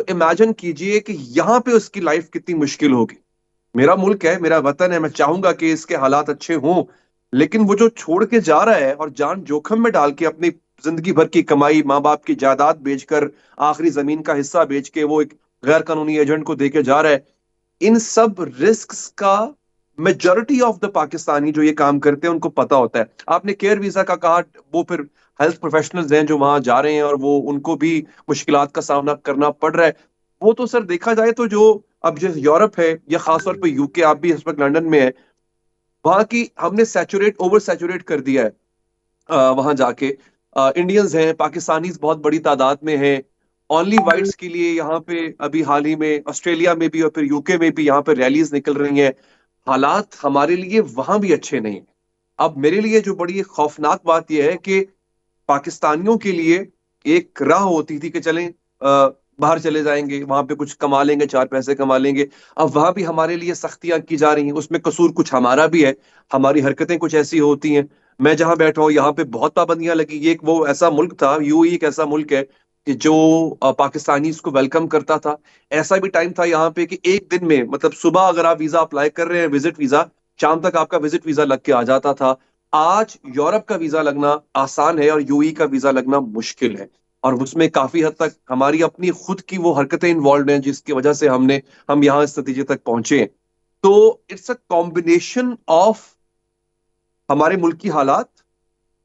تو امیجن کیجئے کہ یہاں پہ اس کی لائف کتنی مشکل ہوگی. میرا ملک ہے، میرا وطن ہے، میں چاہوں گا کہ اس کے حالات اچھے ہوں، لیکن وہ جو چھوڑ کے جا رہا ہے اور جان جوکھم میں ڈال کے اپنی زندگی بھر کی کمائی، ماں باپ کی جائیداد بیچ کر، آخری زمین کا حصہ بیچ کے وہ ایک غیر قانونی ایجنٹ کو دے کے جا رہا ہے، ان سب رسکس کا میجورٹی آف دا پاکستانی جو یہ کام کرتے ہیں ان کو پتا ہوتا ہے. آپ نے کیئر ویزا کا کہا، وہ پھر ہیلتھ پروفیشنلز ہیں جو وہاں جا رہے ہیں اور وہ ان کو بھی مشکلات کا سامنا کرنا پڑ رہا ہے. وہ تو سر دیکھا جائے تو جو اب جیسے یورپ ہے یا خاص طور پہ یو کے، آپ بھی اس وقت لنڈن میں ہے، وہاں کی ہم نے اوور سیچوریٹ کر دیا ہے. وہاں جا کے انڈینز ہیں، پاکستانیز بہت بڑی تعداد میں ہیں. اونلی وائٹس کے لیے یہاں پہ ابھی حال ہی میں آسٹریلیا میں بھی اور پھر یو کے میں بھی یہاں پہ ریلیز نکل رہی ہیں. حالات ہمارے لیے وہاں بھی اچھے نہیں. اب میرے لیے جو بڑی خوفناک بات یہ ہے کہ پاکستانیوں کے لیے ایک راہ ہوتی تھی کہ چلیں باہر چلے جائیں گے، وہاں پہ کچھ کما لیں گے، 4 پیسے کما لیں گے. اب وہاں بھی ہمارے لیے سختیاں کی جا رہی ہیں. اس میں قصور کچھ ہمارا بھی ہے، ہماری حرکتیں کچھ ایسی ہوتی ہیں. میں جہاں بیٹھا ہوں یہاں پہ بہت پابندیاں لگی. یہ ایک وہ ایسا ملک تھا، یو ایک ایسا ملک ہے کہ جو پاکستانیز کو ویلکم کرتا تھا. ایسا بھی ٹائم تھا یہاں پہ کہ ایک دن میں، مطلب صبح اگر آپ ویزا اپلائی کر رہے ہیں وزٹ ویزا، شام تک آپ کا وزٹ ویزا لگ کے آ جاتا تھا. آج یورپ کا ویزا لگنا آسان ہے اور یو ای کا ویزا لگنا مشکل ہے، اور اس میں کافی حد تک ہماری اپنی خود کی وہ حرکتیں انوالوڈ ہیں جس کی وجہ سے ہم یہاں اس نتیجے تک پہنچے ہیں. تو اٹس اے کمبینیشن آف ہمارے ملک کی حالات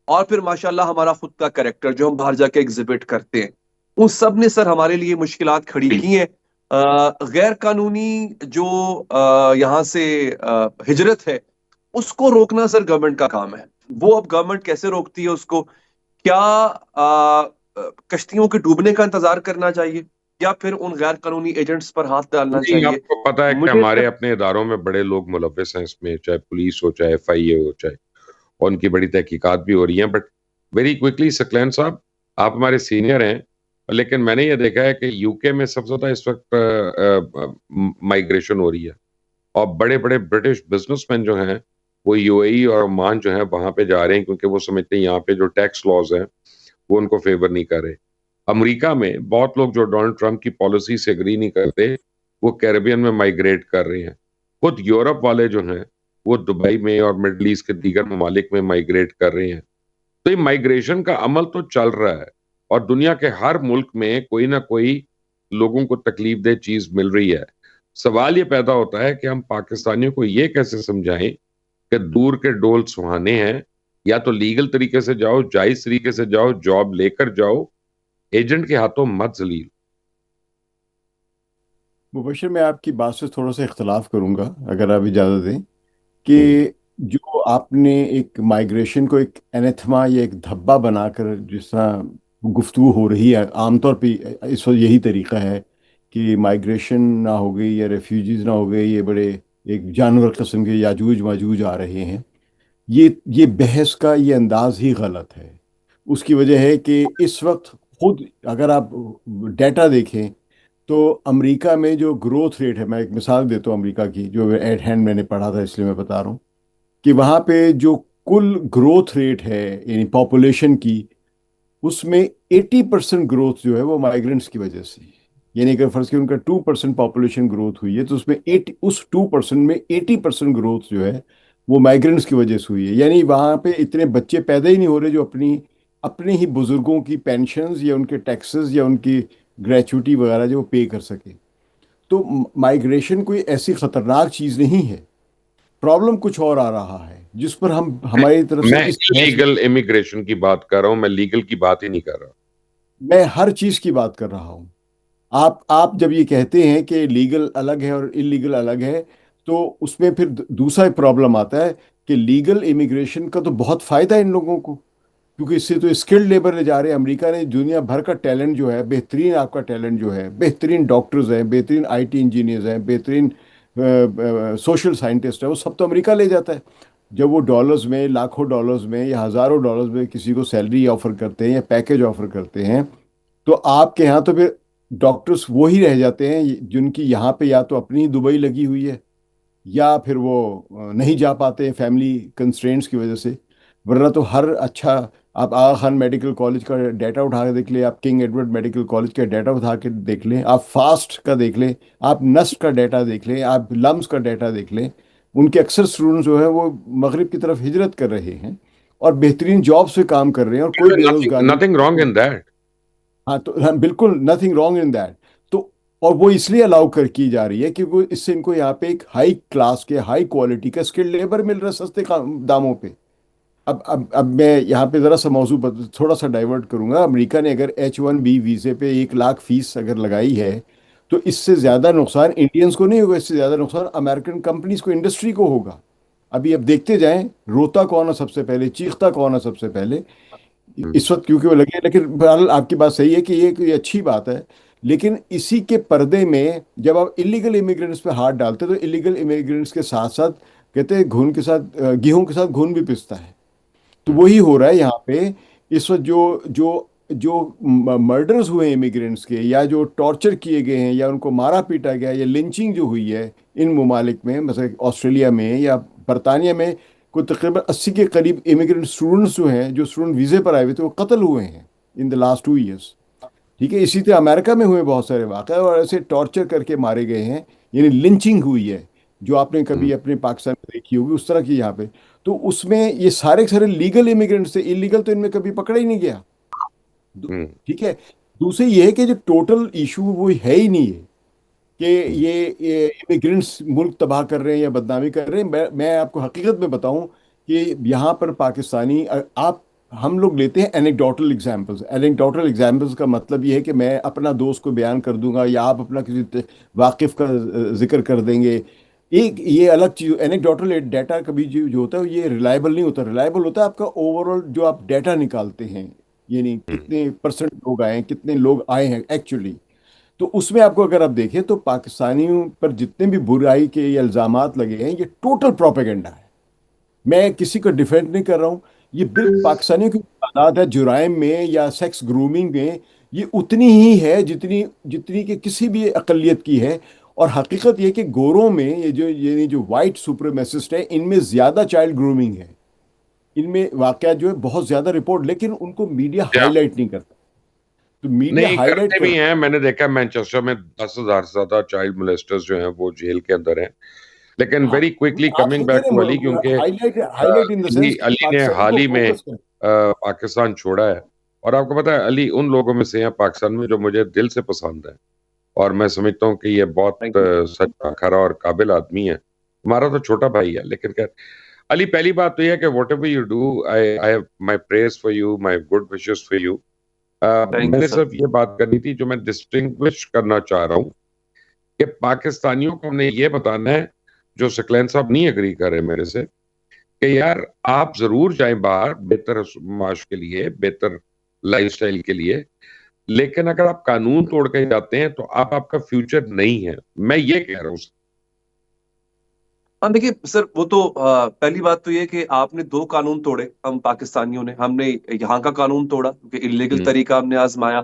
اور پھر ماشاءاللہ ہمارا خود کا کریکٹر جو ہم باہر جا کے ایگزیبٹ کرتے ہیں. ان سب نے سر ہمارے لیے مشکلات کھڑی کی ہیں. غیر قانونی جو یہاں سے ہجرت ہے اس کو روکنا سر گورنمنٹ کا کام ہے. وہ اب گورنمنٹ کیسے روکتی ہے اس کو؟ کیا کشتیوں کے ڈوبنے کا انتظار کرنا چاہیے یا پھر ان غیر قانونی ایجنٹس پر ہاتھ ڈالنا نہیں، چاہیے؟ آپ کو پتا ہے کہ مجھے ہمارے سر اپنے اداروں میں بڑے لوگ ملوث ہیں اس میں، چاہے پولیس ہو، چاہے ایف آئی اے ہو، چاہے، اور ان کی بڑی تحقیقات بھی ہو رہی ہیں. بٹ ویری کوئکلی سکلین صاحب، آپ ہمارے سینئر ہیں، لیکن میں نے یہ دیکھا ہے کہ یو کے میں سب سے زیادہ اس وقت مائگریشن ہو رہی ہے، اور بڑے بڑے برٹش بزنس مین جو ہیں وہ یو اے ای اور عمان جو ہیں وہاں پہ جا رہے ہیں، کیونکہ وہ سمجھتے ہیں یہاں پہ جو ٹیکس لاز ہیں وہ ان کو فیور نہیں کر رہے. امریکہ میں بہت لوگ جو ڈونلڈ ٹرمپ کی پالیسی سے اگری نہیں کرتے وہ کیریبین میں مائگریٹ کر رہے ہیں. خود یورپ والے جو ہیں وہ دبئی میں اور مڈل ایسٹ کے دیگر ممالک میں مائگریٹ کر رہے ہیں. تو یہ مائگریشن کا عمل تو چل رہا ہے، اور دنیا کے ہر ملک میں کوئی نہ کوئی لوگوں کو تکلیف دہ چیز مل رہی ہے. سوال یہ پیدا ہوتا ہے کہ ہم پاکستانیوں کو یہ کیسے سمجھائیں کہ دور کے ڈول سہانے ہیں، یا تو لیگل طریقے سے جاؤ، جائز طریقے سے جاؤ، جاب لے کر جاؤ، ایجنٹ کے ہاتھوں مت ذلیل. مبشر، میں آپ کی بات سے تھوڑا سا اختلاف کروں گا اگر آپ اجازت دیں، کہ جو آپ نے ایک مائگریشن کو ایک انیتھما یا ایک دھبا بنا کر جس طرح گفتگو ہو رہی ہے عام طور پہ اس وقت یہی طریقہ ہے کہ مائگریشن نہ ہو گئی یا ریفیوجیز نہ ہو گئے، یہ بڑے ایک جانور قسم کے یاجوج ماجوج آ رہے ہیں. یہ بحث کا یہ انداز ہی غلط ہے. اس کی وجہ ہے کہ اس وقت خود اگر آپ ڈیٹا دیکھیں تو امریکہ میں جو گروتھ ریٹ ہے، میں ایک مثال دیتا ہوں امریکہ کی جو ایٹ ہینڈ میں نے پڑھا تھا اس لیے میں بتا رہا ہوں، کہ وہاں پہ جو کل گروتھ ریٹ ہے یعنی پاپولیشن کی، اس میں 80% گروتھ جو ہے وہ مائیگرنٹس کی وجہ سے. یعنی اگر فرض کی ان کا 2% پاپولیشن گروتھ ہوئی ہے تو اس میں اس 2% میں 80% گروتھ جو ہے وہ مائیگرنٹس کی وجہ سے ہوئی ہے. یعنی وہاں پہ اتنے بچے پیدا ہی نہیں ہو رہے جو اپنے ہی بزرگوں کی پینشنز یا ان کے ٹیکسز یا ان کی گریچوٹی وغیرہ جو وہ پے کر سکے. تو مائیگریشن کوئی ایسی خطرناک چیز نہیں ہے. پرابلم کچھ اور آ رہا ہے جس پر ہماری طرف سے میں اس طرح سے، لیگل امیگریشن کی بات کر رہا ہوں، میں لیگل کی بات ہی نہیں کر رہا. میں ہر چیز کی بات کر رہا ہوں. آپ جب یہ کہتے ہیں کہ لیگل الگ ہے اور انلیگل الگ ہے، تو اس میں پھر دوسرا پرابلم آتا ہے کہ لیگل امیگریشن کا تو بہت فائدہ ہے ان لوگوں کو، کیونکہ اس سے تو اسکلڈ لیبر لے جا رہے ہیں. امریکہ نے دنیا بھر کا ٹیلنٹ جو ہے، بہترین آپ کا ٹیلنٹ جو ہے، بہترین ڈاکٹرز ہیں، بہترین آئی ٹی انجینئرز ہیں، بہترین سوشل سائنٹسٹ ہیں، وہ سب تو امریکہ لے جاتا ہے. جب وہ ڈالرز میں، لاکھوں ڈالرز میں یا ہزاروں ڈالرز میں کسی کو سیلری آفر کرتے ہیں یا پیکج آفر کرتے ہیں، تو آپ کے ہاں تو پھر ڈاکٹرز وہی رہ جاتے ہیں جن کی یہاں پہ یا تو اپنی دبئی لگی ہوئی ہے یا پھر وہ نہیں جا پاتے ہیں فیملی کنسٹرینٹس کی وجہ سے. ورنہ تو ہر اچھا آپ آغا خان میڈیکل کالج کا ڈیٹا اٹھا کے دیکھ لیں، آپ کنگ ایڈورڈ میڈیکل کالج کا ڈیٹا اٹھا کے دیکھ لیں، آپ فاسٹ کا دیکھ لیں، آپ نسٹ کا ڈیٹا دیکھ لیں، آپ لمس کا ڈیٹا دیکھ لیں. ان کے اکثر اسٹوڈنٹ جو ہے وہ مغرب کی طرف ہجرت کر رہے ہیں اور بہترین جابس پہ کام کر رہے ہیں، اور کوئی بے روزگاری nothing wrong in that. ہاں تو ہاں بالکل نتھنگ رانگ ان دیٹ. تو اور وہ اس لیے الاؤ کر کی جا رہی ہے کہ وہ اس سے ان کو یہاں پہ ایک ہائی کلاس کے ہائی کوالٹی کا اسکل لیبر مل رہا ہے سستے داموں پہ. اب میں یہاں پہ ذرا سا موضوع تھوڑا سا ڈائیورٹ کروں گا. امریکہ نے اگر H1B ویزے پہ 1 لاکھ فیس اگر لگائی ہے تو اس سے زیادہ نقصان انڈینس کو نہیں ہوگا، اس سے زیادہ نقصان امریکن کمپنیز کو، انڈسٹری کو ہوگا. اب دیکھتے جائیں روتا کون ہے سب سے پہلے، چیختا کون ہے سب سے پہلے اس وقت، کیونکہ وہ لگے. لیکن بہرحال آپ کی بات صحیح ہے کہ یہ اچھی بات ہے، لیکن اسی کے پردے میں جب آپ الیگل امیگرینٹس پہ ہاتھ ڈالتے تو الیگل امیگرینٹس کے ساتھ ساتھ کہتے ہیں گھن کے ساتھ گیہوں کے ساتھ گھن بھی پستا ہے. تو وہی ہو رہا ہے یہاں پہ اس وقت. جو جو جو مرڈرز ہوئے ہیں امیگرینٹس کے، یا جو ٹارچر کیے گئے ہیں، یا ان کو مارا پیٹا گیا، یا لنچنگ جو ہوئی ہے ان ممالک میں، مثلا آسٹریلیا میں یا برطانیہ میں، کوئی تقریباً 80 کے قریب امیگرینٹ اسٹوڈنٹس جو ہیں، جو اسٹوڈنٹ ویزے پر آئے ہوئے تھے، وہ قتل ہوئے ہیں ان دا لاسٹ 2 ایئرس. ٹھیک ہے، اسی طرح امریکہ میں ہوئے بہت سارے واقعہ اور ایسے ٹارچر کر کے مارے گئے ہیں، یعنی لنچنگ ہوئی ہے جو آپ نے کبھی اپنے پاکستان میں دیکھی ہوگی اس طرح کی یہاں پہ. تو اس میں یہ سارے کے سارے لیگل امیگرینٹس تھے، انلیگل تو ان میں کبھی پکڑا ہی نہیں گیا. ٹھیک ہے. دوسری یہ ہے کہ جو ٹوٹل ایشو وہ ہے ہی نہیں ہے کہ یہ امیگرینٹس ملک تباہ کر رہے ہیں یا بدنامی کر رہے ہیں. میں آپ کو حقیقت میں بتاؤں کہ یہاں پر پاکستانی ہم لوگ لیتے ہیں اینیکڈوٹل ایگزامپلس. اینیکڈوٹل ایگزامپلس کا مطلب یہ ہے کہ میں اپنا دوست کو بیان کر دوں گا یا آپ اپنا کسی واقف کا ذکر کر دیں گے. ایک یہ الگ چیز. اینیکڈوٹل ڈیٹا کبھی جو ہوتا ہے یہ ریلائبل نہیں ہوتا. ریلائبل ہوتا ہے آپ کا اوور آل جو آپ ڈیٹا نکالتے ہیں، یعنی کتنے پرسنٹ لوگ آئے ہیں، کتنے لوگ آئے ہیں ایکچولی. تو اس میں آپ کو اگر آپ دیکھیں تو پاکستانیوں پر جتنے بھی برائی کے یہ الزامات لگے ہیں یہ ٹوٹل پروپیگنڈا ہے. میں کسی کو ڈیفینڈ نہیں کر رہا ہوں. یہ بالکل پاکستانیوں کی تعداد ہے جرائم میں یا سیکس گرومنگ میں، یہ اتنی ہی ہے جتنی کہ کسی بھی اقلیت کی ہے. اور حقیقت یہ کہ گوروں میں یہ یعنی جو وائٹ سپریمیسسٹ ہے ان میں زیادہ چائلڈ گرومنگ ہے، ان میں واقعات جو ہے بہت زیادہ رپورٹ، لیکن ان کو میڈیا ہائی لائٹ نہیں کرتا. تو میڈیا نہیں ہائی لائٹ کرتے بھی ہیں. میں نے دیکھا مینچسٹر میں 10,000 سے زیادہ چائلڈ مولیسٹرز جو ہیں وہ جیل کے اندر ہیں. لیکن ویری کوئکلی آپ کمنگ صحیح کہہ بیک ٹو رہے علی، ہیں، کیونکہ high light in the sense کہ علی نے پاکستانی حال کو ہی میں فوکس کریں. پاکستان چھوڑا ہے. اور آپ کو پتا ہے علی ان لوگوں میں سے ہیں پاکستان میں جو مجھے دل سے پسند ہے، اور میں سمجھتا ہوں کہ یہ بہت سچا کھرا اور قابل آدمی ہے. ہمارا تو چھوٹا بھائی ہے، لیکن خیر علی پہلی بات تو یہ ہے کہ whatever you do I have my prayers for you, my good wishes for you. میں نے صرف یہ بات کرنی تھی جو میں ڈسٹنگوش کرنا چاہ رہا ہوں کہ پاکستانیوں کو ہم نے یہ بتانا ہے، جو سکلین صاحب نہیں اگری کر رہے میرے سے، کہ یار آپ ضرور جائیں باہر بہتر معاش کے لیے، بہتر لائف سٹائل کے لیے، لیکن اگر آپ قانون توڑ کے جاتے ہیں تو آپ کا فیوچر نہیں ہے. میں یہ کہہ رہا ہوں. ہاں دیکھیے سر، وہ تو پہلی بات تو یہ کہ آپ نے 2 قانون توڑے. ہم پاکستانیوں نے، ہم نے یہاں کا قانون توڑا کیونکہ انلیگل طریقہ ہم نے آزمایا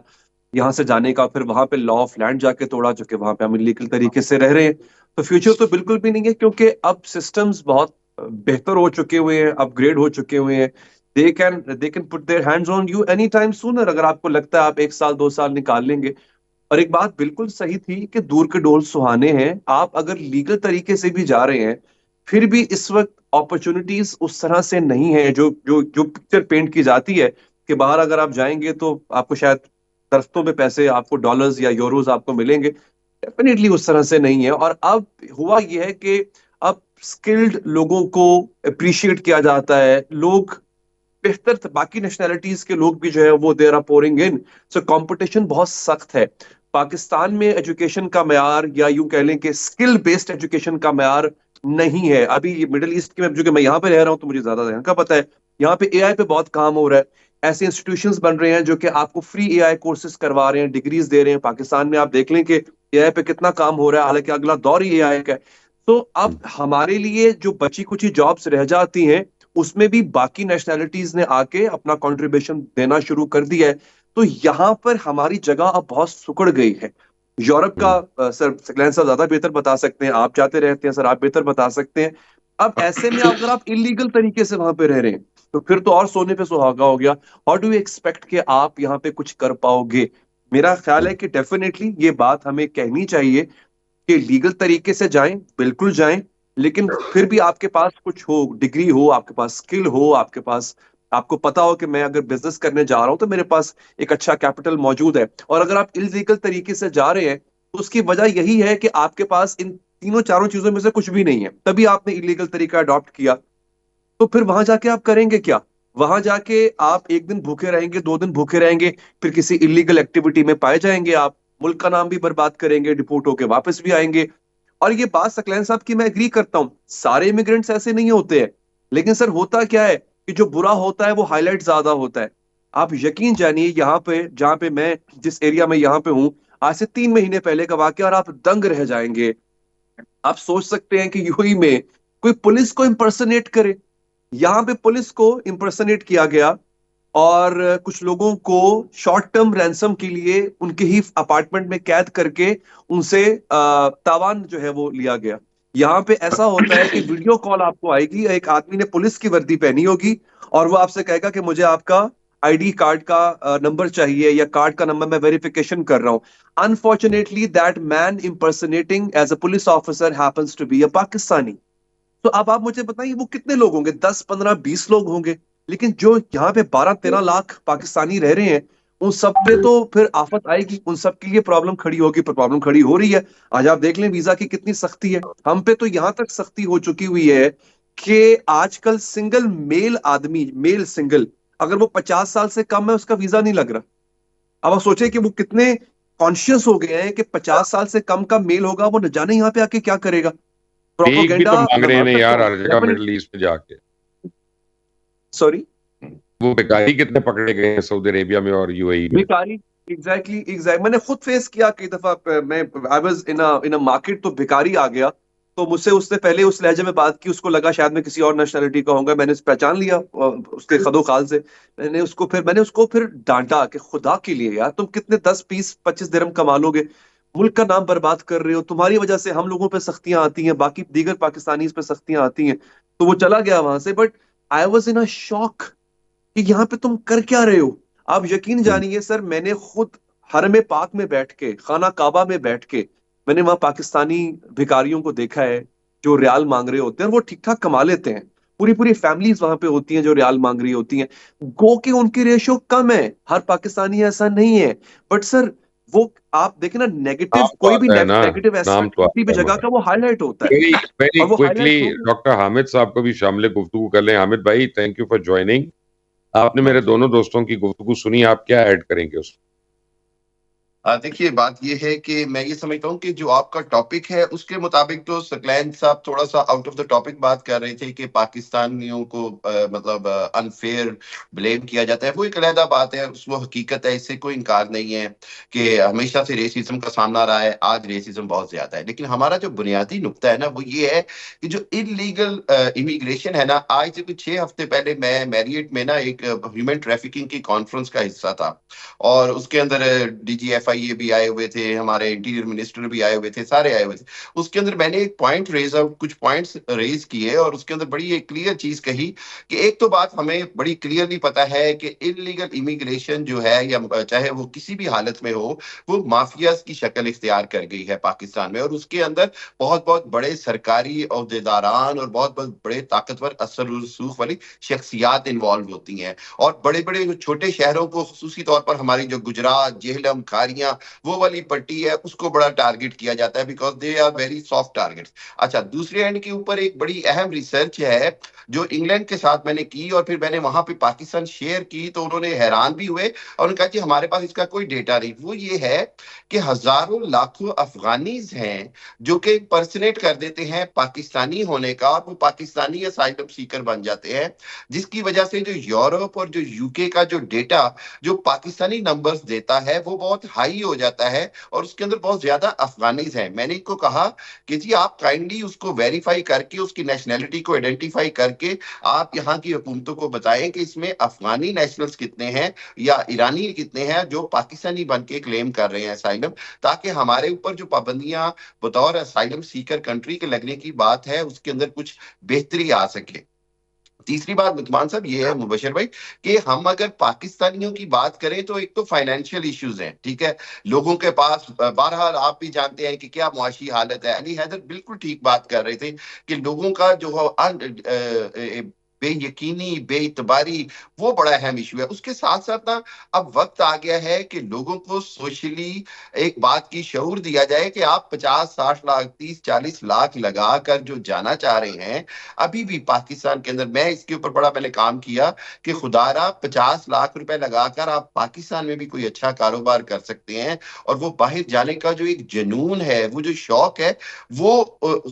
یہاں سے جانے کا، پھر وہاں پہ لا آف لینڈ جا کے توڑا جو کہ وہاں پہ ہم انلیگل طریقے سے رہ رہے ہیں. تو فیوچر تو بالکل بھی نہیں ہے، کیونکہ اب سسٹمز بہت بہتر ہو چکے ہوئے ہیں، اپ گریڈ ہو چکے ہوئے ہیں. They can put their hands on you any time sooner. اگر آپ کو لگتا ہے آپ 1 سال 2 سال نکال لیں گے. اور ایک بات بالکل صحیح تھی کہ دور کے ڈول سہانے ہیں. آپ اگر لیگل طریقے سے بھی جا رہے ہیں پھر بھی اس وقت اپرچونٹیز اس طرح سے نہیں ہیں جو پکچر پینٹ کی جاتی ہے کہ باہر اگر آپ جائیں گے تو آپ کو شاید درختوں پہ پیسے، آپ کو ڈالرز یا یوروز آپ کو ملیں گے. ڈیفینیٹلی اس طرح سے نہیں ہے. اور اب ہوا یہ ہے کہ اب اسکلڈ لوگوں کو اپریشیٹ کیا جاتا ہے. لوگ بہتر، باقی نیشنلٹیز کے لوگ بھی جو ہے وہ there are pouring in. So competition بہت سخت ہے. پاکستان میں ایجوکیشن کا معیار، یا یوں کہہ لیں کہ اسکل بیسڈ ایجوکیشن کا معیار نہیں ہے. ابھی مڈل ایسٹ کی، جو کہ میں یہاں پہ رہ رہا ہوں تو مجھے زیادہ ذہن کا پتہ ہے، یہاں پہ اے آئی پہ بہت کام ہو رہا ہے. ایسے انسٹیٹیوشنز بن رہے ہیں جو کہ آپ کو فری اے آئی کورسز کروا رہے ہیں، ڈگریز دے رہے ہیں. پاکستان میں آپ دیکھ لیں کہ اے آئی پہ کتنا کام ہو رہا ہے، حالانکہ اگلا دور ہی اے آئی کا ہے. تو اب ہمارے لیے جو بچی کچھ جابس رہ جاتی ہیں اس میں بھی باقی نیشنلٹیز نے آ کے اپنا کنٹریبیوشن دینا شروع کر دیا ہے. تو یہاں پر ہماری جگہ اب بہت سکڑ گئی ہے. یورپ کا سر سکلین صاحب زیادہ بہتر بتا سکتے ہیں، آپ جاتے رہتے ہیں سر، آپ بہتر بتا سکتے ہیں. اب ایسے میں اگر آپ انلیگل طریقے سے وہاں پہ رہ رہے ہیں تو پھر تو اور سونے پہ سہاگا ہو گیا. ہاؤ ڈو یو ایکسپیکٹ کہ آپ یہاں پہ کچھ کر پاؤ گے؟ میرا خیال ہے کہ ڈیفینیٹلی یہ بات ہمیں کہنی چاہیے کہ لیگل طریقے سے جائیں، بالکل جائیں، لیکن پھر بھی آپ کے پاس کچھ ہو، ڈگری ہو، آپ کے پاس اسکل ہو، آپ کے پاس، آپ کو پتا ہو کہ میں اگر بزنس کرنے جا رہا ہوں تو میرے پاس ایک اچھا کیپٹل موجود ہے. اور اگر آپ انلیگل طریقے سے جا رہے ہیں تو اس کی وجہ یہی ہے کہ آپ کے پاس ان تینوں چاروں چیزوں میں سے کچھ بھی نہیں ہے، تبھی آپ نے انلیگل طریقہ اڈاپٹ کیا. تو پھر وہاں جا کے آپ کریں گے کیا؟ وہاں جا کے آپ ایک دن بھوکے رہیں گے، 2 دن بھوکے رہیں گے، پھر کسی انلیگل ایکٹیویٹی میں پائے جائیں گے، آپ ملک کا نام بھی برباد کریں گے، ڈپورٹ ہو کے واپس بھی آئیں گے. اور یہ بات سکلین صاحب کی میں اگری کرتا ہوں، سارے امیگرینٹس ایسے نہیں ہوتے ہیں، لیکن سر ہوتا کیا ہے کہ جو برا ہوتا ہے وہ ہائی لائٹ زیادہ ہوتا ہے. آپ یقین جانیے یہاں پہ جہاں پہ میں جس ایریا میں یہاں پہ ہوں، آج سے 3 مہینے پہلے کا واقعہ اور آپ دنگ رہ جائیں گے. آپ سوچ سکتے ہیں کہ یو ہی میں کوئی پولیس کو امپرسنیٹ کرے. یہاں پہ پولیس کو امپرسنیٹ کیا گیا اور کچھ لوگوں کو شارٹ ٹرم رینسم کے لیے ان کے ہی اپارٹمنٹ میں قید کر کے ان سے تاوان جو ہے وہ لیا گیا. یہاں پہ ایسا ہوتا ہے کہ ویڈیو کال آپ کو آئے گی، ایک آدمی نے پولیس کی وردی پہنی ہوگی اور وہ آپ سے کہے گا کہ مجھے آپ کا آئی ڈی کارڈ کا نمبر چاہیے یا کارڈ کا نمبر، میں ویریفیکیشن کر رہا ہوں. Unfortunately, that man impersonating as a police officer happens to be a Pakistani. تو اب آپ مجھے بتائیے وہ کتنے لوگ ہوں گے؟ 10 15 20 لوگ ہوں گے. لیکن جو یہاں پہ 12 13 لاکھ پاکستانی رہ رہے ہیں ان سب پہ تو پھر آفت آئے گی، ان سب کے لیے پرابلم کھڑی ہوگی. پرابلم کھڑی ہو رہی ہے. آج آپ دیکھ لیں ویزا کی کتنی سختی ہے. ہم پہ تو یہاں تک سختی ہو چکی ہوئی ہے کہ آج کل سنگل میل آدمی، میل سنگل، اگر وہ 50 سال سے کم ہے اس کا ویزا نہیں لگ رہا. اب آپ سوچیں کہ وہ کتنے کانشیس ہو گئے ہیں کہ 50 سال سے کم کا میل ہوگا، وہ نہ جانے یہاں پہ آ کے کیا کرے گا. ایک بھی پروپوگینڈا تو مانگ میں رہے مان ہیں سکتا یار ہوں ہر جگہ ڈیفینیٹ. مڈل ایسٹ میں جا کے. سوری، وہ بیکاری کتنے پکڑے گئے ہیں سعودی عربیہ میں اور یو اے ای میں. بھکاری. ایگزیکٹلی میں نے خود فیس کیا کئی دفعہ. میں آئی واز ان مارکیٹ تو بھکاری آ گیا تو مجھ سے اس نے پہلے اس لہجے میں بات کی، اس کو لگا شاید میں کسی اور نیشنلٹی کا ہوں گا. میں نے پہچان لیا اس کے خد و خال سے. میں نے اس کو پھر ڈانٹا کہ خدا کے لیے یار تم کتنے 10 20 25 درہم کما لو گے، ملک کا نام برباد کر رہے ہو، تمہاری وجہ سے ہم لوگوں پہ سختیاں آتی ہیں، باقی دیگر پاکستانیز پہ سختیاں آتی ہیں. تو وہ چلا گیا وہاں سے. بٹ آئی واز ان شاک کہ یہاں پہ تم کر کیا رہے ہو. آپ یقین جانیے سر، میں نے خود حرم پاک میں بیٹھ کے، خانہ کعبہ میں بیٹھ کے، میں نے وہاں پاکستانی بھکاریوں کو دیکھا ہے جو ریال مانگ رہے ہوتے ہیں اور وہ ٹھیک ٹھاک کما لیتے ہیں. پوری پوری فیملیز وہاں پہ ہوتی ہیں جو ریال مانگ رہی ہوتی ہیں. گو کہ ان کی ریشو کم ہے، ہر پاکستانی ایسا نہیں ہے. بٹ سر وہ آپ دیکھیں نا، نیگیٹو نام تو کوئی بھی آتا ہے نا، نیگیٹو نام ایسپیکٹ تو کسی بھی آتا ہے جگہ مگر. کا وہ ہائی لائٹ ہوتا ہے. ویری ویری اور وہ ہائی کوئکلی لائٹ ہوگا. ڈاکٹر حامد صاحب کو بھی شامل گفتگو کر لیں. حامد بھائی تھینک یو فار جوائننگ. آپ نے میرے دونوں دوستوں کی گفتگو سنی، آپ کیا ایڈ کریں گے اس میں؟ دیکھیے بات یہ ہے کہ میں یہ سمجھتا ہوں کہ جو آپ کا ٹاپک ہے اس کے مطابق تو سکلین صاحب تھوڑا سا آؤٹ آف دا ٹاپک بات کر رہے تھے کہ پاکستانیوں کو مطلب انفیئر بلیم کیا جاتا ہے. وہ ایک علیحدہ بات ہے، اس وہ حقیقت ہے، اس سے کوئی انکار نہیں ہے کہ ہمیشہ سے ریسزم کا سامنا رہا ہے. آج ریسزم بہت زیادہ ہے، لیکن ہمارا جو بنیادی نقطہ ہے نا وہ یہ ہے کہ جو انلیگل امیگریشن ہے نا، آج سے 6 ہفتے پہلے میں میریٹ میں نا ایک ہیومن ٹریفکنگ کی کانفرنس کا حصہ تھا اور اس کے اندر ڈی جی ایف آئی اے بھی آئے ہوئے تھے، ہمارے انٹیریئر منسٹر بھی آئے ہوئے تھے، سارے آئے ہوئے تھے. اس کے اندر میں نے ایک کچھ پوائنٹس ریز کیے اور اس کے اندر بڑی ایک کلیئر چیز کہی کہ ایک تو بات ہمیں بڑی کلیئرلی پتا ہے کہ انلیگل امیگریشن جو ہے یا چاہے وہ کسی بھی حالت میں ہو، وہ مافیاز کی شکل اختیار کر گئی ہے پاکستان میں. اور اس کے اندر بہت بہت بڑے سرکاری عہدیداران اور بہت بہت بڑے طاقتور اثر و رسوخ والی شخصیات انوالو ہوتی ہیں. اور بڑے بڑے جو چھوٹے شہروں کو، خصوصی طور پر ہماری جو گجرات، جہلم، کھاریاں وہ والی پٹی ہے، اس کو بڑا ٹارگٹ کیا جاتا ہے because they are very soft targets. اچھا، دوسرے اینڈ کے اوپر ایک بڑی اہم ریسرچ ہے جو انگلینڈ کے ساتھ میں نے کی اور پھر میں نے وہاں پہ پاکستان شیئر کی تو انہوں نے حیران بھی ہوئے اور انہوں نے کہا کہ ہمارے پاس اس کا کوئی ڈیٹا نہیں. وہ یہ ہے کہ ہزاروں لاکھوں افغانیز ہیں جو کہ امپرسنیٹ کر دیتے ہیں پاکستانی ہونے کا اور وہ پاکستانی اسائلم سیکر بن جاتے ہیں، جس کی وجہ سے جو یورپ اور جو یو کے کا جو ڈیٹا جو پاکستانی نمبرز دیتا ہے وہ بہت ہائی ہائی ہو جاتا ہے اور اس کے اندر بہت زیادہ افغانیز ہیں. میں نے ان کو کہا کہ جی آپ کائنڈلی اس کو ویریفائی کر کے اس کی نیشنلٹی کو آئیڈینٹیفائی کر کے آپ یہاں کی حکومتوں کو بتائیں کہ اس میں افغانی نیشنلز کتنے ہیں یا ایرانی کتنے ہیں جو پاکستانی بن کے کلیم کر رہے ہیں اسائلم, تاکہ ہمارے اوپر جو پابندیاں بطور اسائلم سیکر کنٹری کے لگنے کی بات ہے اس کے اندر کچھ بہتری آ سکے. تیسری بات لقمان صاحب یہ ہے مبشر بھائی کہ ہم اگر پاکستانیوں کی بات کریں تو ایک تو فائنینشیل ایشوز ہیں, ٹھیک ہے, لوگوں کے پاس بہرحال آپ بھی جانتے ہیں کہ کیا معاشی حالت ہے. علی حیدر بالکل ٹھیک بات کر رہے تھے کہ لوگوں کا جو بے یقینی, بے اعتباری, وہ بڑا اہم ایشو ہے. اس کے ساتھ ساتھ نا اب وقت آ گیا ہے کہ لوگوں کو سوشلی ایک بات کی شعور دیا جائے کہ آپ 50-60 لاکھ 30-40 لاکھ لگا کر جو جانا چاہ رہے ہیں ابھی بھی پاکستان کے اندر, میں اس کے اوپر بڑا میں نے کام کیا کہ خدا را 50 لاکھ روپے لگا کر آپ پاکستان میں بھی کوئی اچھا کاروبار کر سکتے ہیں, اور وہ باہر جانے کا جو ایک جنون ہے, وہ جو شوق ہے, وہ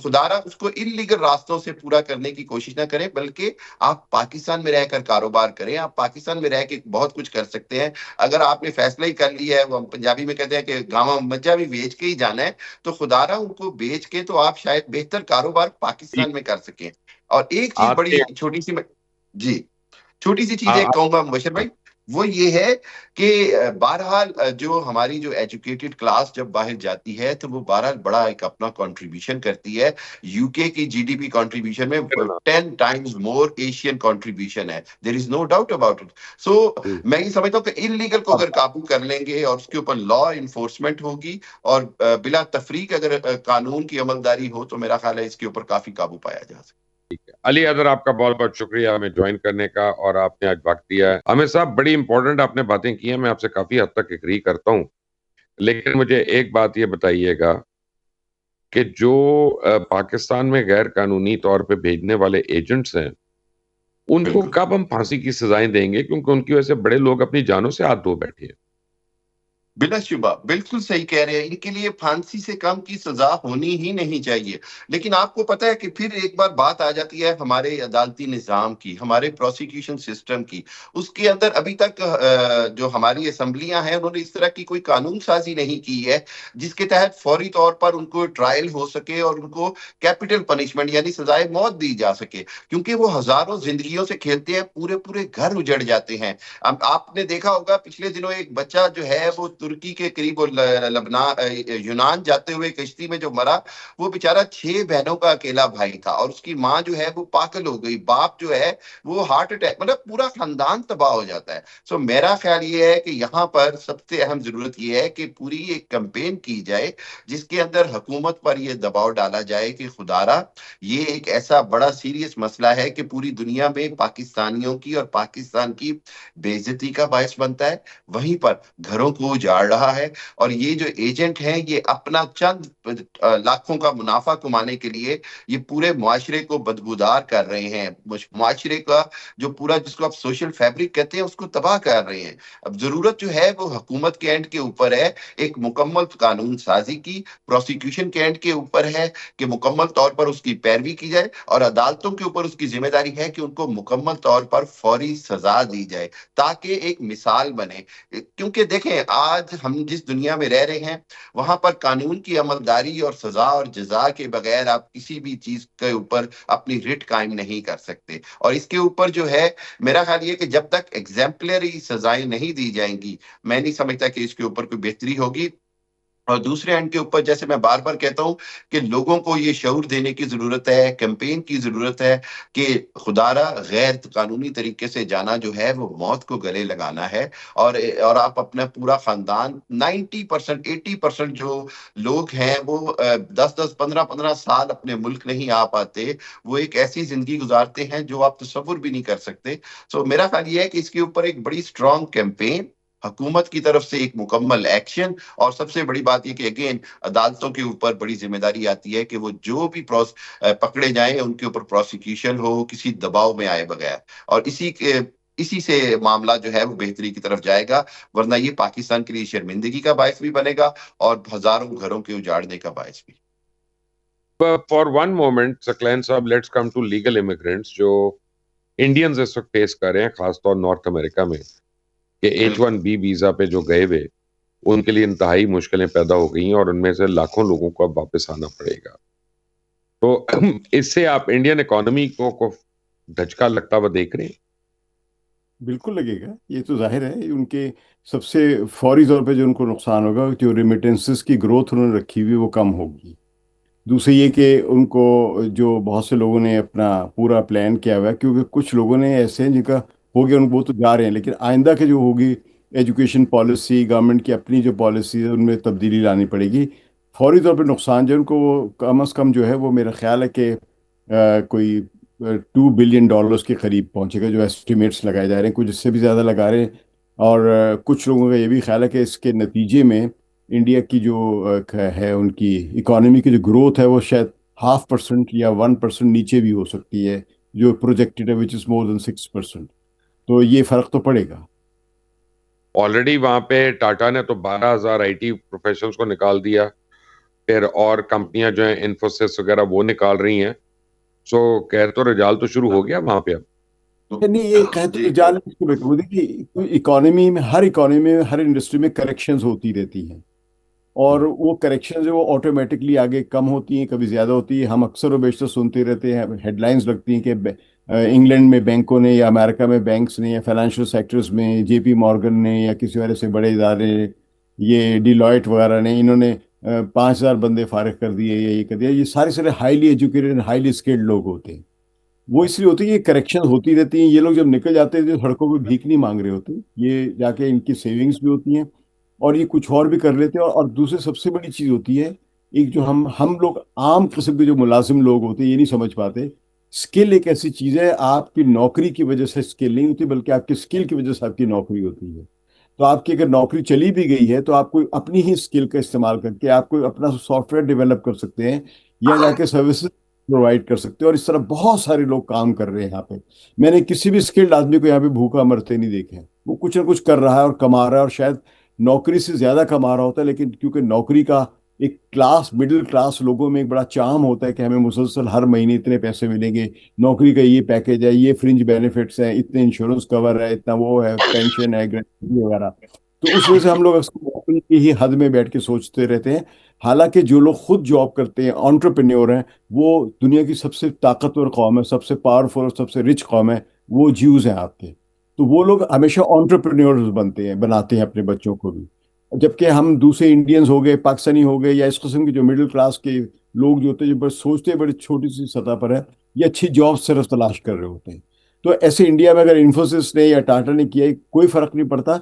خدا را اس کو انلیگل راستوں سے پورا کرنے کی کوشش نہ کریں, بلکہ آپ پاکستان میں رہ کر کاروبار کریں. آپ پاکستان میں رہ کے بہت کچھ کر سکتے ہیں. اگر آپ نے فیصلہ ہی کر لیا ہے, وہ پنجابی میں کہتے ہیں کہ گاواں مجھا بھی بیچ کے ہی جانا ہے, تو خدا را ان کو بیچ کے تو آپ شاید بہتر کاروبار پاکستان میں کر سکیں. اور ایک چیز بڑی آتے چھوٹی سی جی چھوٹی سی چیز ایک کہوں گا مبشر بھائی, وہ یہ ہے کہ بہرحال جو ہماری جو ایجوکیٹڈ کلاس جب باہر جاتی ہے تو وہ بہرحال بڑا ایک اپنا کنٹریبیوشن کرتی ہے. یو کے کی جی ڈی پی کنٹریبیوشن میں 10 ٹائمز مور ایشین کنٹریبیوشن ہے. دیر از نو ڈاؤٹ اباؤٹ اٹ. سو میں یہ سمجھتا ہوں کہ انلیگل کو اگر قابو کر لیں گے اور اس کے اوپر لا انفورسمنٹ ہوگی اور بلا تفریق اگر قانون کی عملداری ہو, تو میرا خیال ہے اس کے اوپر کافی قابو پایا جا سکتا ہے. علی حیدر آپ کا بہت بہت شکریہ ہمیں جوائن کرنے کا, اور آپ نے آج وقت دیا ہے. عامر صاحب بڑی امپورٹنٹ آپ نے باتیں کی ہیں, میں آپ سے کافی حد تک ایگری کرتا ہوں, لیکن مجھے ایک بات یہ بتائیے گا کہ جو پاکستان میں غیر قانونی طور پہ بھیجنے والے ایجنٹس ہیں ان کو بالکل کب ہم پھانسی کی سزائیں دیں گے, کیونکہ ان کی وجہ سے بڑے لوگ اپنی جانوں سے ہاتھ دھو بیٹھے ہیں. بلا شبہ بالکل صحیح کہہ رہے ہیں, ان کے لیے پھانسی سے کم کی سزا ہونی ہی نہیں چاہیے. لیکن آپ کو پتا ہے کہ پھر ایک بار بات آ جاتی ہے ہمارے عدالتی نظام کی, ہمارے پروسیکیوشن سسٹم کی. اس کے اندر ابھی تک جو ہماری اسمبلیاں ہیں انہوں نے اس طرح کی کوئی قانون سازی نہیں کی ہے جس کے تحت فوری طور پر ان کو ٹرائل ہو سکے اور ان کو کیپٹل پنشمنٹ یعنی سزائے موت دی جا سکے, کیونکہ وہ ہزاروں زندگیوں سے کھیلتے ہیں, پورے پورے گھر اجڑ جاتے ہیں. اب آپ نے دیکھا ہوگا پچھلے دنوں ایک بچہ جو ہے وہ ترکی کے قریب یونان جاتے ہوئے کشتی میں جو مرا, وہ بیچارہ 6 بہنوں کا اکیلا بھائی تھا, اور اس کی ماں جو ہے وہ پاگل ہو گئی, باپ جو ہے وہ ہارٹ اٹیک, مطلب پورا خاندان تباہ ہو جاتا ہے. سو میرا خیال یہ ہے کہ یہاں پر سب سے اہم ضرورت یہ ہے کہ پوری ایک کمپین کی جائے جس کے اندر حکومت پر یہ دباؤ ڈالا جائے کہ خدارا یہ ایک ایسا بڑا سیریس مسئلہ ہے کہ پوری دنیا میں پاکستانیوں کی اور پاکستان کی بے عزتی کا باعث بنتا ہے, وہیں پر گھروں کو اجاڑ رہا ہے, اور یہ جو ایجنٹ ہیں یہ اپنا چند لاکھوں کا منافع کمانے کے لیے یہ پورے معاشرے کو بدبودار کر رہے ہیں. معاشرے کا جو پورا جس کو آپ سوشل فیبرک کہتے ہیں اس کو تباہ کر رہے ہیں. اب ضرورت جو ہے وہ حکومت کے اینڈ کے اوپر ہے ایک مکمل قانون سازی کی, پروسیکیوشن کے اینڈ کے اوپر ہے کہ مکمل طور پر اس کی پیروی کی جائے, اور عدالتوں کے اوپر اس کی ذمہ داری ہے کہ ان کو مکمل طور پر فوری سزا دی جائے تاکہ ایک مثال بنے. کیونکہ دیکھیں آج ہم جس دنیا میں رہ رہے ہیں وہاں پر قانون کی عملداری اور سزا اور جزا کے بغیر آپ کسی بھی چیز کے اوپر اپنی رٹ قائم نہیں کر سکتے. اور اس کے اوپر جو ہے میرا خیال یہ کہ جب تک ایگزیمپلری سزائیں نہیں دی جائیں گی میں نہیں سمجھتا کہ اس کے اوپر کوئی بہتری ہوگی. اور دوسرے اینڈ کے اوپر جیسے میں بار بار کہتا ہوں کہ لوگوں کو یہ شعور دینے کی ضرورت ہے, کیمپین کی ضرورت ہے کہ خدارا غیر قانونی طریقے سے جانا جو ہے وہ موت کو گلے لگانا ہے, اور آپ اپنا پورا خاندان 90% 80% جو لوگ ہیں وہ 10 15 سال اپنے ملک نہیں آ پاتے, وہ ایک ایسی زندگی گزارتے ہیں جو آپ تصور بھی نہیں کر سکتے. سو میرا خیال یہ ہے کہ اس کے اوپر ایک بڑی اسٹرانگ کیمپین, حکومت کی طرف سے ایک مکمل ایکشن, اور سب سے بڑی بات یہ کہ اگین عدالتوں کے اوپر بڑی ذمہ داری آتی ہے کہ وہ جو بھی پکڑے جائیں ان کے اوپر پروسیکیوشن ہو کسی دباؤ میں آئے بغیر, اور اسی سے معاملہ جو ہے وہ بہتری کی طرف جائے گا, ورنہ یہ پاکستان کے لیے شرمندگی کا باعث بھی بنے گا اور ہزاروں گھروں کے اجاڑنے کا باعث بھی. فار ون مومنٹ ثقلین صاحب, let's come to legal immigrants جو انڈینز اس وقت فیس کر رہے ہیں خاص طور نارتھ امریکہ میں, کہ H1B ویزا پہ جو گئے ہوئے ان کے لیے انتہائی مشکلیں پیدا ہو گئی ہیں اور ان میں سے لاکھوں لوگوں کو اب واپس آنا پڑے گا. تو اس سے آپ انڈین اکانومی کو دھچکا لگتا ہوا دیکھ رہے ہیں؟ بالکل لگے گا. یہ تو ظاہر ہے. ان کے سب سے فوری طور پہ جو ان کو نقصان ہوگا، جو ریمیٹنسز کی گروتھ انہوں نے رکھی ہوئی وہ کم ہوگی. دوسری یہ کہ ان کو جو بہت سے لوگوں نے اپنا پورا پلان کیا ہوا ہے، کیونکہ کچھ لوگوں نے ایسے ہیں جن کا ہو گیا، وہ تو جا رہے ہیں، لیکن آئندہ کے جو ہوگی ایجوکیشن پالیسی، گورنمنٹ کی اپنی جو پالیسی ہے ان میں تبدیلی لانی پڑے گی. فوری طور پہ نقصان جو ہے ان کو وہ کم از کم جو ہے وہ میرا خیال ہے کہ کوئی $2 بلین کے قریب پہنچے گا، جو ایسٹیمیٹس لگائے جا رہے ہیں. کچھ اس سے بھی زیادہ لگا رہے ہیں. اور کچھ لوگوں کا یہ بھی خیال ہے کہ اس کے نتیجے میں انڈیا کی جو ہے ان کی اکانومی کی جو گروتھ ہے وہ شاید 0.5% یا 1% نیچے بھی ہو سکتی ہے، جو پروجیکٹڈ ہے وچ از مور دین 6%. تو یہ فرق تو پڑے گا. آلریڈی وہاں پہ ٹاٹا نے تو 12,000 آئی ٹی پروفیشنلز کو نکال دیا، پھر اور کمپنیاں جو ہیں انفوسس وغیرہ وہ نکال رہی ہیں. سو قحط و رجال تو شروع ہو گیا وہاں پہ اب. نہیں، یہ قحط و رجال دیکھیے، اکانومی میں ہر انڈسٹری میں کریکشنز ہوتی رہتی ہیں، اور وہ کریکشنز وہ آٹومیٹکلی آگے کم ہوتی ہیں، کبھی زیادہ ہوتی ہیں. ہم اکثر و بیشتر سنتے رہتے ہیں، ہیڈ لائنز لگتی ہیں کہ انگلینڈ میں بینکوں نے، یا امریکہ میں بینکس نے، یا فائنینشیل سیکٹرز میں جے پی مارگن نے، یا کسی وجہ سے بڑے ادارے، یہ ڈیلائٹ وغیرہ نے، انہوں نے 5,000 بندے فارغ کر دیے یا یہ کر دیا. یہ سارے ہائیلی ایجوکیٹڈ، ہائیلی اسکلڈ لوگ ہوتے ہیں. وہ اس لیے ہوتی ہے کہ کریکشن ہوتی رہتی ہیں. یہ لوگ جب نکل جاتے ہیں تو سڑکوں پہ بھیک نہیں مانگ رہے ہوتے، یہ جا کے ان کی سیونگز بھی ہوتی ہیں اور یہ کچھ اور بھی کر لیتے ہیں. اور دوسری سب سے بڑی چیز ہوتی ہے، ایک جو ہم لوگ عام قسم کے جو ملازم لوگ ہوتے ہیں یہ نہیں سمجھ پاتے. اسکل ایک ایسی چیز ہے، آپ کی نوکری کی وجہ سے اسکل نہیں ہوتی، بلکہ آپ کی اسکل کی وجہ سے آپ کی نوکری ہوتی ہے. تو آپ کی اگر نوکری چلی بھی گئی ہے تو آپ کو اپنی ہی اسکل کا استعمال کر کے آپ کو اپنا سافٹ ویئر ڈیولپ کر سکتے ہیں، یا جا کے سروسز پرووائڈ کر سکتے ہیں. اور اس طرح بہت سارے لوگ کام کر رہے ہیں یہاں پہ. میں نے کسی بھی اسکلڈ آدمی کو یہاں پہ بھوکا مرتے نہیں دیکھے. وہ کچھ نہ کچھ کر رہا ہے اور کما رہا ہے، اور شاید نوکری سے زیادہ کما رہا ہوتا ہے، لیکن کیونکہ نوکری کا ایک مڈل کلاس لوگوں میں ایک بڑا چام ہوتا ہے کہ ہمیں مسلسل ہر مہینے اتنے پیسے ملیں گے، نوکری کا یہ پیکیج ہے، یہ فرنج بینیفٹس ہیں، اتنے انشورنس کور ہے، اتنا وہ ہے، پینشن ہے، گریجویٹی وغیرہ. تو اس وجہ سے ہم لوگ نوکری کی ہی حد میں بیٹھ کے سوچتے رہتے ہیں. حالانکہ جو لوگ خود جاب کرتے ہیں، انٹرپرینیور ہیں، وہ دنیا کی سب سے طاقتور قوم ہے، سب سے پاورفل اور سب سے رچ قوم ہے، وہ جیوز ہیں آپ کے. تو وہ لوگ ہمیشہ انٹرپرینیورز بناتے ہیں اپنے بچوں کو بھی. جبکہ ہم دوسرے انڈینز ہو گئے، پاکستانی ہو گئے، یا اس قسم کے جو مڈل کلاس کے لوگ جو ہوتے ہیں، جو بس سوچتے ہیں بڑی چھوٹی سی سطح پر ہے، یہ اچھی جاب صرف تلاش کر رہے ہوتے ہیں. تو ایسے انڈیا میں اگر انفوسس نے یا ٹاٹا نے کیا، کوئی فرق نہیں پڑتا.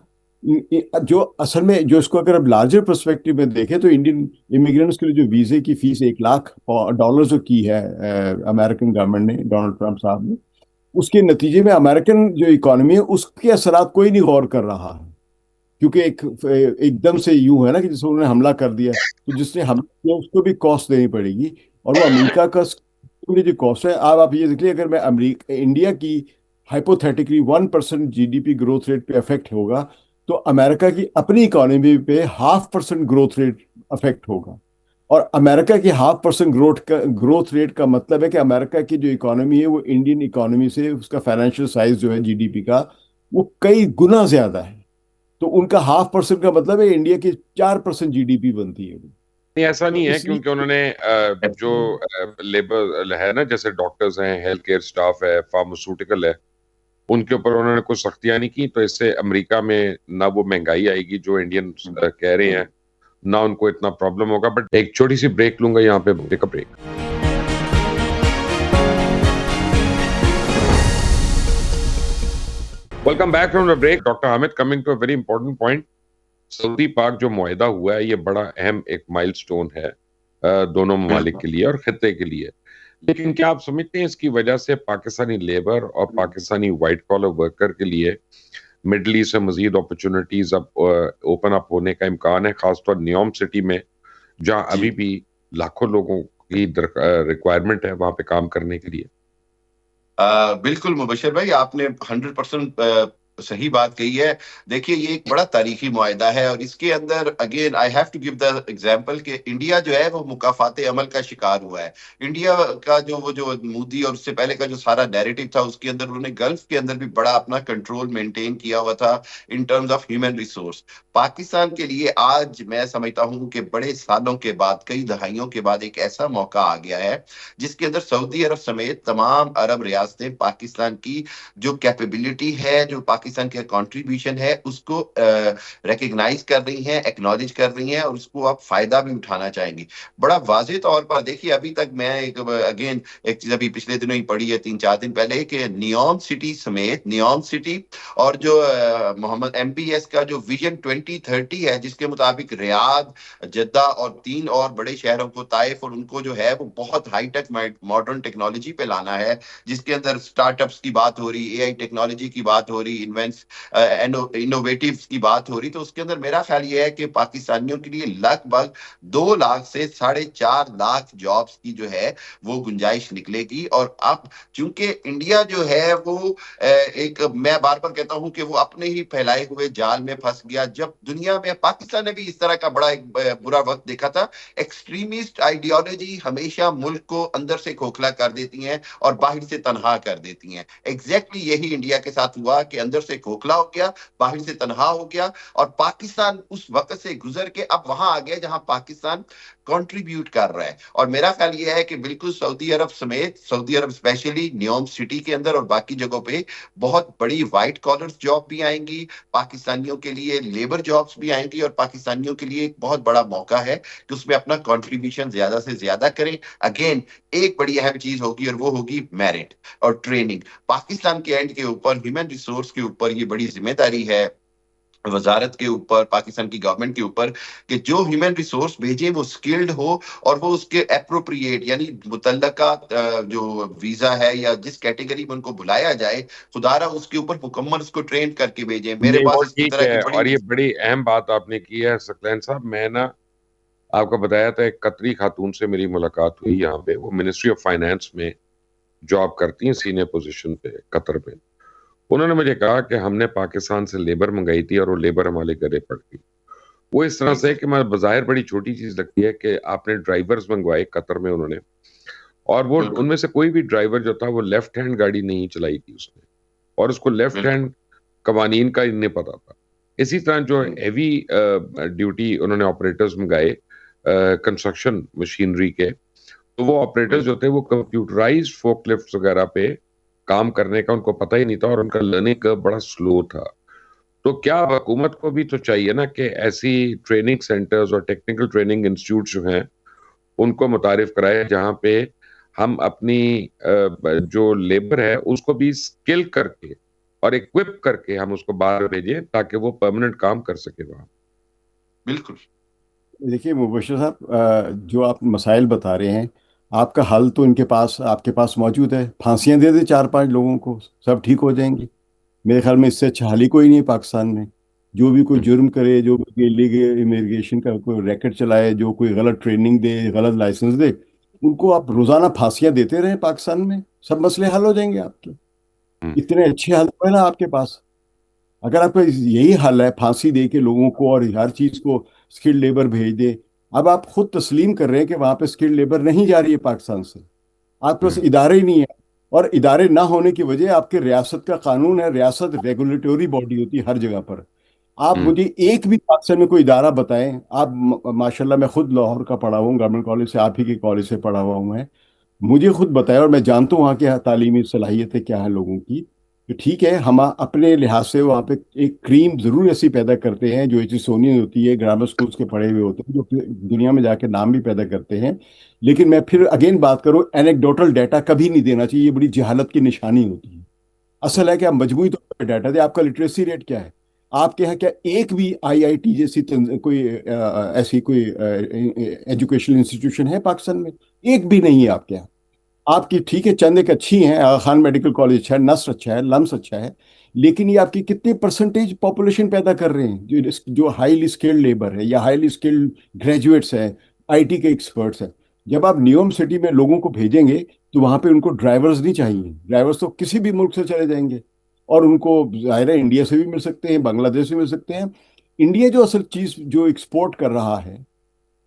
جو اصل میں جو اس کو اگر اب لارجر پرسپیکٹو میں دیکھیں تو انڈین امیگرینٹس کے لیے جو ویزے کی فیس $1,00,000 جو کی ہے امریکن گورنمنٹ نے، ڈونلڈ ٹرمپ صاحب نے، اس کے نتیجے میں امریکن جو اکانومی ہے اس کے اثرات کوئی نہیں غور کر رہا ہے. کیونکہ ایک دم سے یوں ہے نا کہ جس انہوں نے حملہ کر دیا، تو جس نے حملہ کیا اس کو بھی کاسٹ دینی پڑے گی. اور وہ امریکہ کا جو کاسٹ ہے، آپ یہ دیکھ لیں، اگر میں انڈیا کی ہائپوتھیٹیکلی 1% GDP گروتھ ریٹ پہ افیکٹ ہوگا، تو امریکہ کی اپنی اکانومی پہ 0.5% گروتھ ریٹ افیکٹ ہوگا. اور امریکہ کی 0.5% گروتھ ریٹ کا مطلب ہے کہ امریکہ کی جو اکانومی ہے وہ انڈین اکانومی سے، اس کا فائنینشیل سائز جو ہے GDP کا، وہ کئی گنا زیادہ ہے. تو ان کا 0.5% کا مطلب ہے انڈیا کی 4% GDP بنتی ہے. نہیں، ایسا نہیں تو ہے، اس لیے کیونکہ انہوں نے جو لیبر ہے نا، جیسے ڈاکٹرز ہیں، ہیلتھ کیئر سٹاف ہے، فارماسیوٹیکل ہے، ان کے اوپر انہوں نے کوئی سختیاں نہیں کی. تو اس سے امریکہ میں نہ وہ مہنگائی آئے گی جو انڈین کہہ رہے ہیں، نہ ان کو اتنا پرابلم ہوگا. بٹ ایک چھوٹی سی بریک لوں گا یہاں پہ، take a break. Welcome back from the break. Doctor Hamid coming to a very important point. Saudi Pak جو معاہدہ ہوا ہے، یہ بڑا اہم ایک مائل سٹون ہے دونوں ممالک کے لیے اور خطے کے لیے. لیکن کیا آپ سمجھتے ہیں اس کی وجہ سے پاکستانی لیبر اور پاکستانی وائٹ کالر ورکر کے لیے مڈل ایسٹ سے مزید اپرچونٹیز اب اوپن اپ ہونے کا امکان ہے، خاص طور نیوم سٹی میں، جہاں ابھی بھی لاکھوں لوگوں کی ریکوائرمنٹ ہے وہاں پہ کام کرنے کے لیے؟ بالکل مبشر بھائی، آپ نے 100% صحیح بات کہی ہے. دیکھیے یہ ایک بڑا تاریخی معاہدہ ہے اور اس کے اندر again I have to give the example کہ انڈیا جو ہے وہ مکافات عمل کا شکار ہوا ہے. انڈیا کا جو مودی اور اس سے پہلے کا جو سارا نیریٹو تھا اس کے اندر انہوں نے گلف کے اندر بھی بڑا اپنا کنٹرول مینٹین کیا ہوا تھا in terms of human resource. Pakistan کے لیے آج میں سمجھتا ہوں کہ بڑے سالوں کے بعد کئی دہائیوں کے بعد ایک ایسا موقع آ گیا ہے جس کے اندر سعودی عرب سمیت تمام عرب ریاستیں پاکستان کی جو کیپیبلٹی ہے, جو پاکستان کا کنٹریبیوشن ہے, اس کو ریکگنائز کر رہی ہیں, ایکنالج کر رہی ہیں اور اس کو آپ فائدہ بھی اٹھانا چاہیں گی. بڑا واضح طور پر دیکھیے ابھی تک میں اگین ایک چیز ابھی پچھلے دنوں ہی پڑھی ہے 3-4 دن پہلے کہ نیوم سٹی سمیت نیوم سٹی اور جو محمد MPS کا جو ویژن 2030 ہے جس کے مطابق ریاض, جدہ اور 3 اور بڑے شہروں کو, طائف اور ان کو جو ہے وہ بہت ہائی ٹیک ماڈرن ٹیکنالوجی پہ لانا ہے, جس کے اندر اسٹارٹ اپس کی بات ہو رہی, AI ٹیکنالوجی کی بات ہو رہی, انوویٹیوز کی بات ہو رہی. تو اس کے اندر میرا خیال یہ ہے کہ پاکستانیوں کے لیے لگ بھگ 2 لاکھ سے 4.5 لاکھ جابس کی جو ہے وہ گنجائش نکلے گی. اور اب چونکہ انڈیا جو ہے وہ ایک, میں بار بار کہتا ہوں کہ وہ اپنے ہی پھیلائے ہوئے جال میں پھنس گیا. جب دنیا میں پاکستان نے بھی اس طرح کا بڑا ایک برا وقت دیکھا تھا. ایکسٹریمسٹ آئیڈیالوجی ہمیشہ ملک کو اندر سے کھوکھلا کر دیتی ہیں اور باہر سے تنہا کر دیتی ہیں. ایگزیکٹلی یہی انڈیا کے ساتھ ہوا کہ اندر سے کھوکھلا ہو گیا, باہر سے تنہا ہو گیا, اور پاکستان اس وقت سے گزر کے اب وہاں آ گیا جہاں پاکستان کنٹریبیوٹ کر رہا ہے. اور میرا خیال یہ ہے کہ بالکل سعودی عرب سمیت, سعودی عرب اسپیشلی نیوم سٹی کے اندر اور باقی جگہوں پہ بہت بڑی وائٹ کالر جاب بھی آئیں گی, پاکستانیوں کے لیے لیبر جابس بھی آئیں گی, اور پاکستانیوں کے لیے ایک بہت بڑا موقع ہے کہ اس میں اپنا کنٹریبیوشن زیادہ سے زیادہ کریں. اگین ایک بڑی اہم چیز ہوگی اور وہ ہوگی میرٹ اور ٹریننگ. پاکستان کے اینڈ کے اوپر, ہیومن ریسورس کے اوپر یہ بڑی ذمہ داری ہے وزارت کے اوپر, پاکستان کی گورنمنٹ کے اوپر, کہ جو ہیومن ریسورس بھیجیں وہ سکلڈ ہو اور وہ اس کے اپروپریٹ یعنی متعلقہ جو ویزا ہے یا جس کیٹیگری میں ان کو بلایا جائے خدا رہا اس کے اوپر مکمل اس کو ٹرین کر کے بھیجیں. میرے نہیں وہ پاس اس ٹھیک طرح ہے, کی بڑی اور یہ بڑی اہم بات آپ نے کی ہے ثقلین صاحب. میں نا آپ کو بتایا تھا ایک قطری خاتون سے میری ملاقات ہوئی یہاں پہ, وہ منسٹری آف فائنانس میں جاب کرتی ہیں سینئر پوزیشن پہ قطر میں. انہوں نے مجھے کہا کہ ہم نے پاکستان سے لیبر منگائی تھی اور وہ لیبر ہمارے گھرے پڑ گئی. وہ اس طرح سے کہ میں بظاہر بڑی چھوٹی چیز لگتی ہے کہ آپ نے ڈرائیورز منگوائے قطر میں انہوں نے, اور وہ ان میں سے کوئی بھی ڈرائیور جو تھا وہ لیفٹ ہینڈ گاڑی نہیں چلائی تھی اس نے, اور اس کو لیفٹ ہینڈ قوانین کا نہیں پتا تھا. اسی طرح جو ہیوی ڈیوٹی انہوں نے آپریٹرز منگائے کنسٹرکشن مشینری کے, تو وہ آپریٹرز جو تھے وہ کمپیوٹرائزڈ فورک لفٹس وغیرہ پہ کام کرنے کا ان کو پتہ ہی نہیں تھا, اور ان کا لرننگ کا بڑا سلو تھا. تو کیا حکومت کو بھی تو چاہیے نا کہ ایسی ٹریننگ سینٹرز اور ٹیکنیکل ٹریننگ انسٹیٹیوٹ جو ہیں ان کو متعارف کرائے جہاں پہ ہم اپنی جو لیبر ہے اس کو بھی اسکل کر کے اور اکوپ کر کے ہم اس کو باہر بھیجیں تاکہ وہ پرماننٹ کام کر سکے وہاں. بالکل. دیکھیے مبشر صاحب, جو آپ مسائل بتا رہے ہیں آپ کا حل تو ان کے پاس, آپ کے پاس موجود ہے. پھانسیاں دے دیں 4-5 لوگوں کو, سب ٹھیک ہو جائیں گی. میرے خیال میں اس سے اچھا حل ہی کوئی نہیں ہے پاکستان میں. جو بھی کوئی جرم کرے, جو بھی الیگل امیگریشن کا کوئی ریکٹ چلائے, جو کوئی غلط ٹریننگ دے, غلط لائسنس دے, ان کو آپ روزانہ پھانسیاں دیتے رہیں پاکستان میں, سب مسئلے حل ہو جائیں گے آپ کے. اتنے اچھے حل ہے نا آپ کے پاس. اگر آپ کا یہی حل ہے پھانسی دے کے لوگوں کو اور ہر چیز کو اسکلڈ لیبر بھیج دیں, اب آپ خود تسلیم کر رہے ہیں کہ وہاں پہ اسکلڈ لیبر نہیں جا رہی ہے پاکستان سے. آپ کے پاس ادارے ہی نہیں ہیں, اور ادارے نہ ہونے کی وجہ آپ کے ریاست کا قانون ہے. ریاست ریگولیٹوری باڈی ہوتی ہے ہر جگہ پر. آپ مجھے ایک بھی پاکستان میں کوئی ادارہ بتائیں. آپ ماشاءاللہ, میں خود لاہور کا پڑھا ہوں, گورنمنٹ کالج سے, آپ ہی کے کالج سے پڑھا ہوا ہوں میں. مجھے خود بتایا, اور میں جانتا ہوں وہاں کی تعلیمی صلاحیتیں کیا ہیں لوگوں کی. تو ٹھیک ہے, ہم اپنے لحاظ سے وہاں پہ ایک کریم ضرور ایسی پیدا کرتے ہیں جو ایچسونین ہوتی ہے, گرامر اسکولس کے پڑھے ہوئے ہوتے ہیں, جو دنیا میں جا کے نام بھی پیدا کرتے ہیں. لیکن میں پھر اگین بات کروں, اینیکڈوٹل ڈیٹا کبھی نہیں دینا چاہیے. یہ بڑی جہالت کی نشانی ہوتی ہے. اصل ہے کہ آپ مجموعی طور پر ڈیٹا دیں. آپ کا لٹریسی ریٹ کیا ہے, آپ کے یہاں کیا ایک بھی IIT جیسی کوئی ایسی کوئی ایجوکیشنل انسٹیٹیوشن ہے پاکستان میں؟ ایک بھی نہیں ہے آپ کے یہاں. آپ کی ٹھیک ہے چند ایک اچھی ہیں, آغا خان میڈیکل کالج اچھا ہے, نصر اچھا ہے, لمس اچھا ہے, لیکن یہ آپ کی کتنے پرسنٹیج پاپولیشن پیدا کر رہے ہیں جو ہائیلی اسکلڈ لیبر ہے یا ہائیلی اسکلڈ گریجویٹس ہیں, IT کے ایکسپرٹس ہیں. جب آپ نیوم سٹی میں لوگوں کو بھیجیں گے تو وہاں پہ ان کو ڈرائیورز نہیں چاہیے. ڈرائیورز تو کسی بھی ملک سے چلے جائیں گے. اور ان کو ظاہر ہے انڈیا سے بھی مل سکتے ہیں، بنگلہ دیش سے مل سکتے ہیں. انڈیا جو اصل چیز جو ایکسپورٹ کر رہا ہے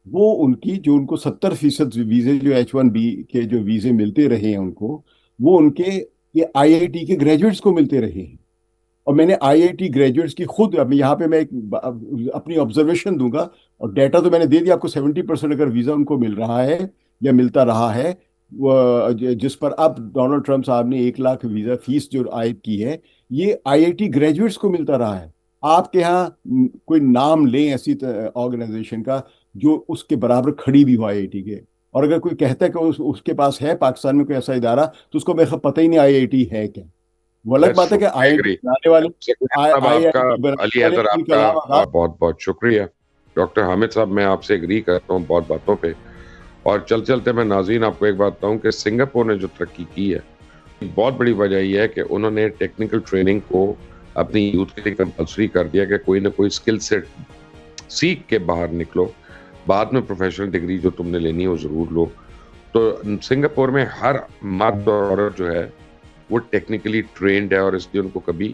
وہ ان کی جو ان کو 70% ویزے جو H1B کے جو ویزے ملتے رہے ہیں ان کو، وہ ان کے یہ IIT کے گریجویٹس کو ملتے رہے ہیں. اور میں نے IIT گریجویٹس کی خود اب یہاں پہ میں ایک اپنی آبزرویشن دوں گا، اور ڈیٹا تو میں نے دے دیا آپ کو. 70% اگر ویزا ان کو مل رہا ہے یا ملتا رہا ہے، جس پر اب ڈونلڈ ٹرمپ صاحب نے 1 لاکھ ویزا فیس جو عائد کی ہے، یہ IIT گریجویٹس کو ملتا رہا ہے. آپ کے ہاں کوئی نام لیں ایسی آرگنائزیشن کا جو اس کے برابر کھڑی بھی ہو IIT کے؟ اور اگر کوئی کہتا ہے کہ اس کے پاس ہے پاکستان میں کوئی ایسا ادارہ، تو اس کو میرے خیال پتہ ہی نہیں IIT ہے کیا. وہ الگ دیٹس بات ہے ٹرو، کہ آئی IIT ایگری. بنانے والے صاحب آپ کا، IIT بنانے علی والے حیدر ابوالکلام آپ کا آزاد. بہت بہت شکریہ. ڈاکٹر حامد صاحب میں آپ سے اگری کرتا ہوں بہت باتوں پہ، اور چلتے میں ناظرین آپ کو ایک بات بتاؤں کہ سنگاپور نے جو ترقی کی ہے، بہت بڑی وجہ یہ ہے کہ انہوں نے ٹیکنیکل ٹریننگ کو اپنی یوتھ کے لیے کمپلسری کر دیا کہ کوئی نہ کوئی اسکل سیٹ سیکھ کے باہر نکلو، بعد میں پروفیشنل ڈگری جو تم نے لینی ہو ضرور لو. تو سنگاپور میں ہر مرد اور عورت جو ہے وہ ٹیکنیکلی ٹرینڈ ہے، اور اس لیے ان کو کبھی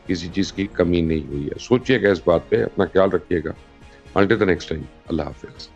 کسی چیز کی کمی نہیں ہوئی ہے. سوچئے گا اس بات پہ، اپنا خیال رکھیے گا. Until the next time, اللہ حافظ.